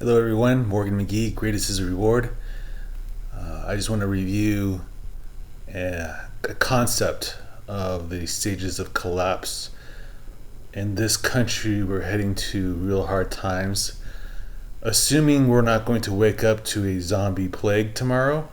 Hello, everyone. Morgan McGee, Greatest is a Reward. I just want to review a concept of the stages of collapse. In this country, we're heading to real hard times. Assuming we're not going to wake up to a zombie plague tomorrow,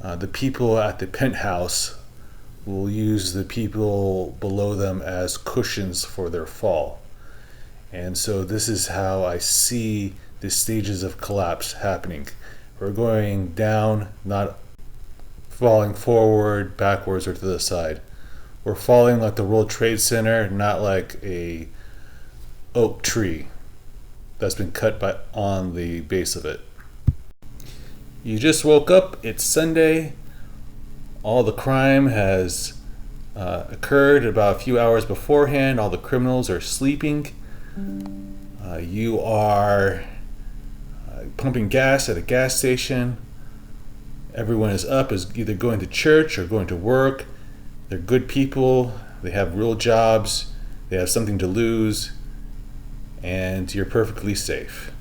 the people at the penthouse will use the people below them as cushions for their fall. And so this is how I see the stages of collapse happening. We're going down, not falling forward, backwards, or to the side. We're falling like the World Trade Center, not like a oak tree that's been cut on the base of it. You just woke up, it's Sunday, all the crime has occurred about a few hours beforehand, all the criminals are sleeping. You are pumping gas at a gas station. Everyone is up, is either going to church or going to work. They're good people. They have real jobs. They have something to lose. And you're perfectly safe.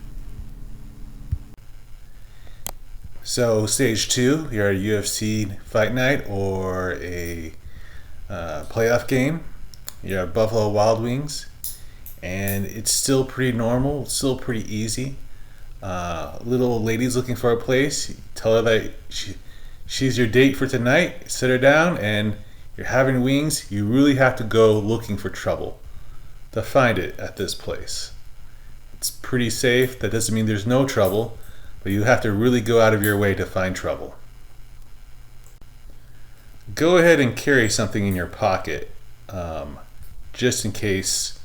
So, stage 2, you're at a UFC fight night or a playoff game. You're at Buffalo Wild Wings. And it's still pretty normal, still pretty easy. Little lady's looking for a place. You tell her that she's your date for tonight. Sit her down, and you're having wings. You really have to go looking for trouble to find it at this place. It's pretty safe. That doesn't mean there's no trouble, but you have to really go out of your way to find trouble. Go ahead and carry something in your pocket, just in case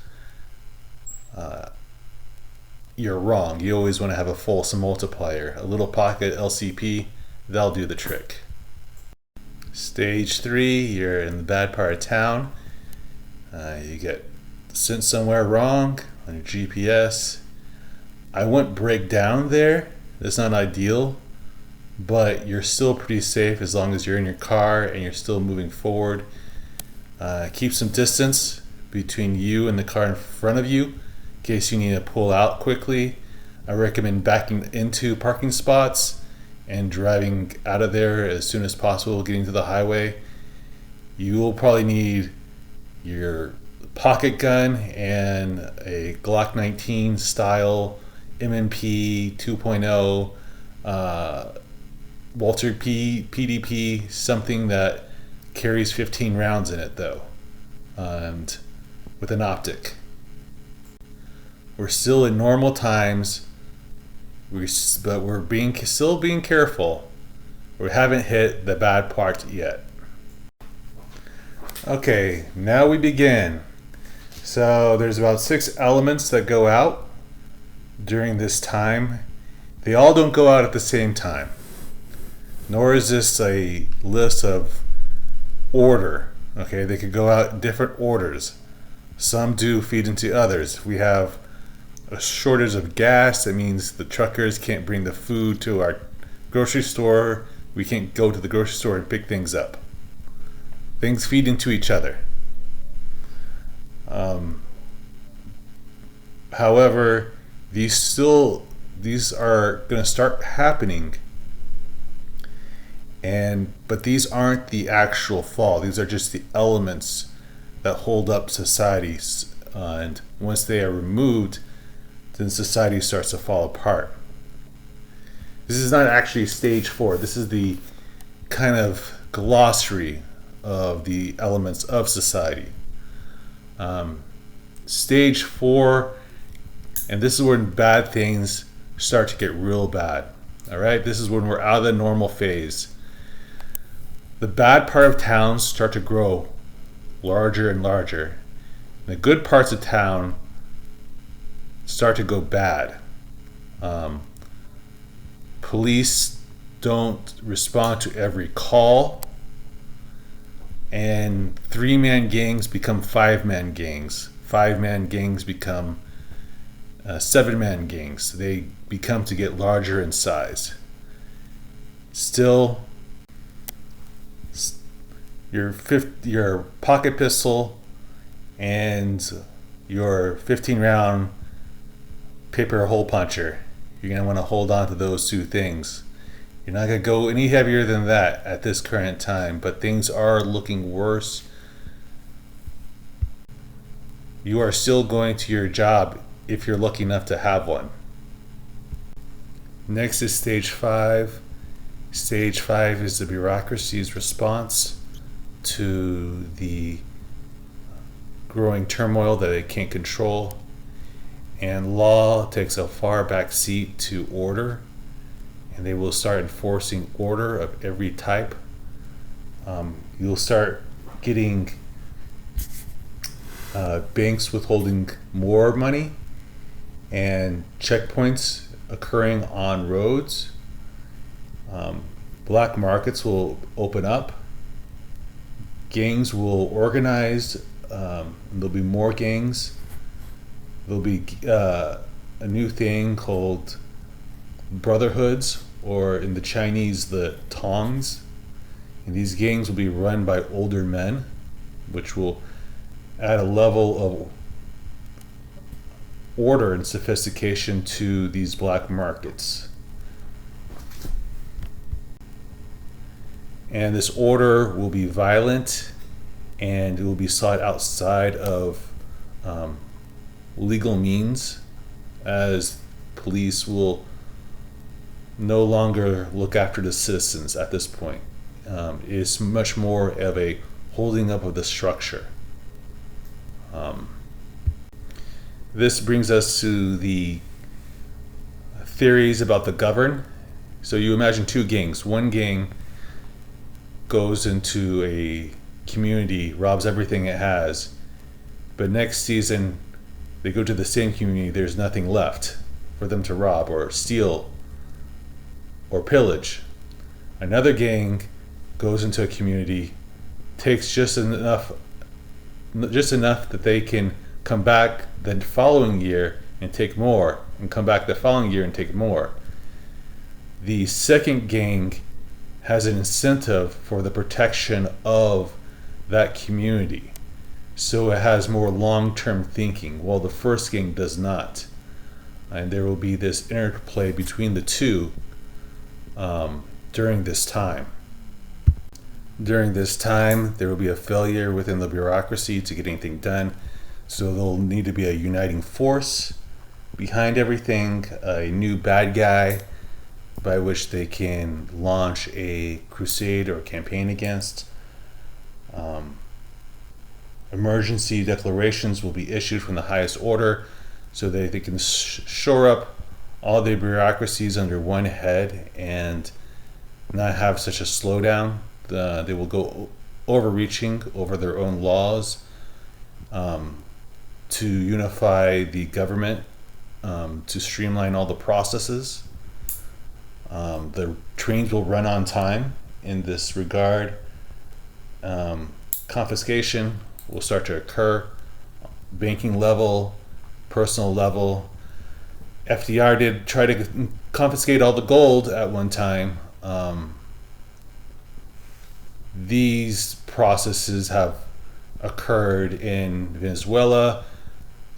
you're wrong. You always want to have a Folsom multiplier. A little pocket LCP, that'll do the trick. Stage 3, you're in the bad part of town. You get sent somewhere wrong on your GPS. I wouldn't break down there. That's not ideal, but you're still pretty safe as long as you're in your car and you're still moving forward. Keep some distance between you and the car in front of you, in case you need to pull out quickly. I recommend backing into parking spots and driving out of there as soon as possible, getting to the highway. You will probably need your pocket gun and a Glock 19 style M&P 2.0 Walter PDP, something that carries 15 rounds in it though, and with an optic. We're still in normal times, but we're still being careful. We haven't hit the bad part yet. Okay, now we begin. So there's about 6 elements that go out during this time. They all don't go out at the same time. Nor is this a list of order. Okay, they could go out in different orders. Some do feed into others. We have a shortage of gas. That means the truckers can't bring the food to our grocery store. We can't go to the grocery store and pick things up. Things feed into each other. However, these are going to start happening, but these aren't the actual fall. These are just the elements that hold up societies, and once they are removed, then society starts to fall apart. This is not actually stage 4. This is the kind of glossary of the elements of society. Stage 4, and this is when bad things start to get real bad. All right, this is when we're out of the normal phase. The bad part of towns start to grow larger and larger. The good parts of town start to go bad. Police don't respond to every call, and 3-man gangs become 5-man gangs. 5-man gangs become 7-man gangs. They become to get larger in size. Still, your pocket pistol and your 15-round paper hole puncher you're going to want to hold on to those two things. You're not going to go any heavier than that at this current time, but things are looking worse. You are still going to your job if you're lucky enough to have one. Next is stage 5. Stage 5 is the bureaucracy's response to the growing turmoil that it can't control. And law takes a far back seat to order, and they will start enforcing order of every type. You'll start getting banks withholding more money and checkpoints occurring on roads. Black markets will open up. Gangs will organize. There'll be more gangs. There'll be a new thing called brotherhoods, or in the Chinese, the tongs. And these gangs will be run by older men, which will add a level of order and sophistication to these black markets. And this order will be violent, and it will be sought outside of legal means, as police will no longer look after the citizens at this point. It's much more of a holding up of the structure. This brings us to the theories about the govern. So you imagine two gangs. One gang goes into a community, robs everything it has, but next season they go to the same community, there's nothing left for them to rob or steal or pillage. Another gang goes into a community, takes just enough that they can come back the following year and take more, and come back the following year and take more. The second gang has an incentive for the protection of that community, so it has more long-term thinking, while the first gang does not. And there will be this interplay between the two during this time. During this time, there will be a failure within the bureaucracy to get anything done, so there'll need to be a uniting force behind everything, a new bad guy by which they can launch a crusade or campaign against. Emergency declarations will be issued from the highest order so that they can shore up all the bureaucracies under one head and not have such a slowdown. They will go overreaching over their own laws to unify the government, to streamline all the processes. The trains will run on time in this regard. Confiscation will start to occur, banking level, personal level. FDR did try to confiscate all the gold at one time. These processes have occurred in Venezuela,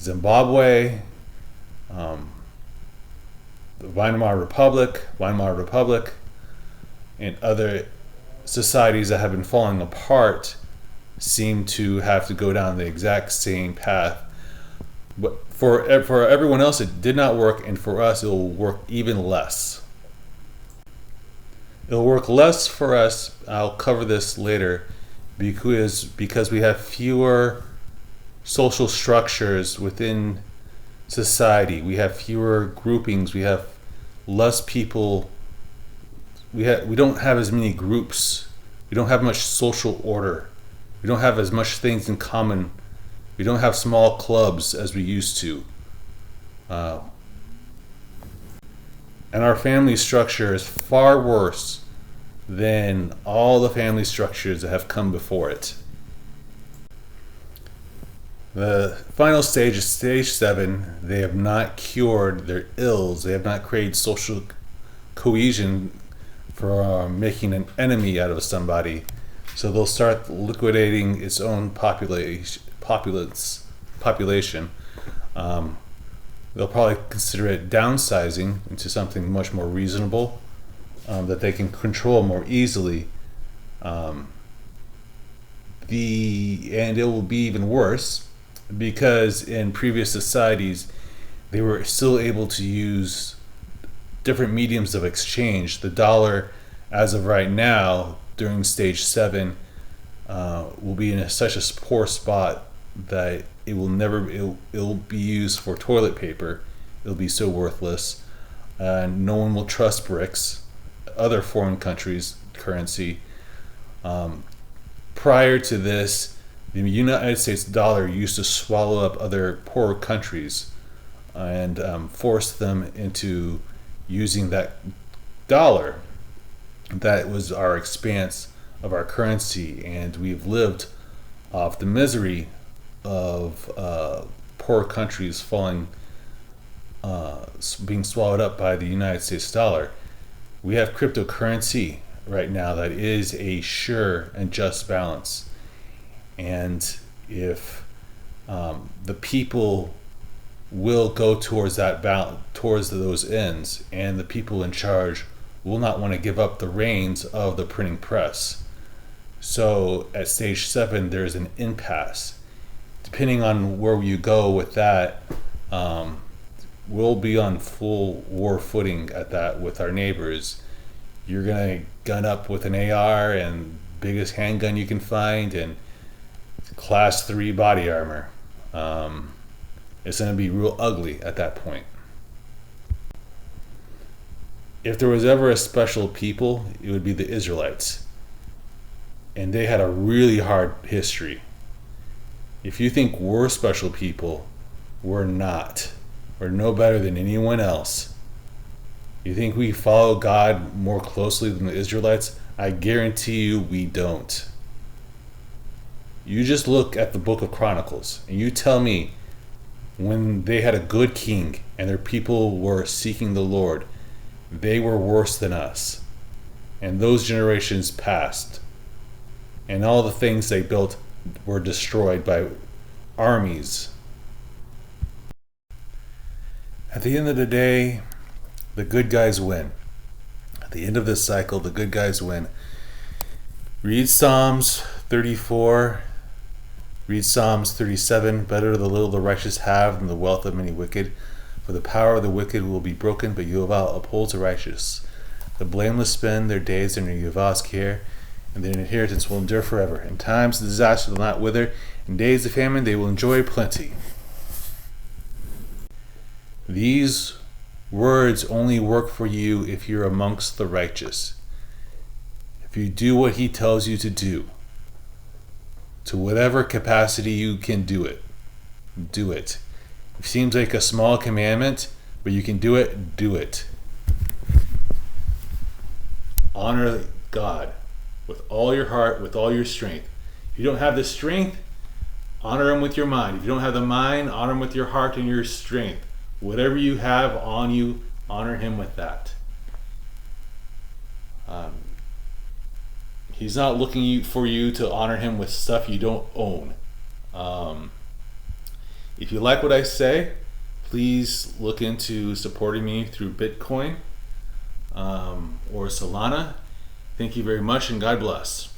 Zimbabwe, the Weimar Republic, and other societies that have been falling apart seem to have to go down the exact same path. But for everyone else, it did not work, and for us, it will work even less. It'll work less for us. I'll cover this later, because we have fewer social structures within society. We have fewer groupings. We have less people. We don't have as many groups. We don't have much social order. We don't have as much things in common. We don't have small clubs as we used to. And our family structure is far worse than all the family structures that have come before it. The final stage is stage 7. They have not cured their ills. They have not created social cohesion for making an enemy out of somebody. So they'll start liquidating its own population. they'll probably consider it downsizing into something much more reasonable, that they can control more easily. Um, and it will be even worse because in previous societies they were still able to use different mediums of exchange. The dollar, as of right now, during stage 7, will be in such a poor spot that it'll be used for toilet paper. It'll be so worthless. No one will trust BRICS, other foreign countries' currency. Prior to this, the United States dollar used to swallow up other poor countries and force them into using that dollar. That was our expanse of our currency, and we've lived off the misery of poor countries being swallowed up by the United States dollar. We have cryptocurrency right now that is a sure and just balance, and if the people will go towards towards those ends, and the people in charge will not want to give up the reins of the printing press. So at stage 7, there's an impasse. Depending on where you go with that, we'll be on full war footing at that with our neighbors. You're gonna gun up with an AR and biggest handgun you can find and class 3 body armor. It's gonna be real ugly at that point. If there was ever a special people, it would be the Israelites. And they had a really hard history. If you think we're special people, we're not. We're no better than anyone else. You think we follow God more closely than the Israelites? I guarantee you we don't. You just look at the book of Chronicles and you tell me when they had a good king and their people were seeking the Lord, they were worse than us. And those generations passed. And all the things they built were destroyed by armies. At the end of the day, the good guys win. At the end of this cycle, the good guys win. Read Psalms 34. Read Psalms 37. Better the little the righteous have than the wealth of many wicked. For the power of the wicked will be broken, but Yehovah upholds the righteous. The blameless spend their days under Yehovah's care, and their inheritance will endure forever. In times of disaster they will not wither. In days of famine they will enjoy plenty. These words only work for you if you're amongst the righteous. If you do what he tells you to do, to whatever capacity you can do it, do it. It seems like a small commandment, but you can do it, do it. Honor God with all your heart, with all your strength. If you don't have the strength, honor him with your mind. If you don't have the mind, honor him with your heart and your strength. Whatever you have on you, honor him with that. He's not looking for you to honor him with stuff you don't own. If you like what I say, please look into supporting me through Bitcoin or Solana. Thank you very much, and God bless.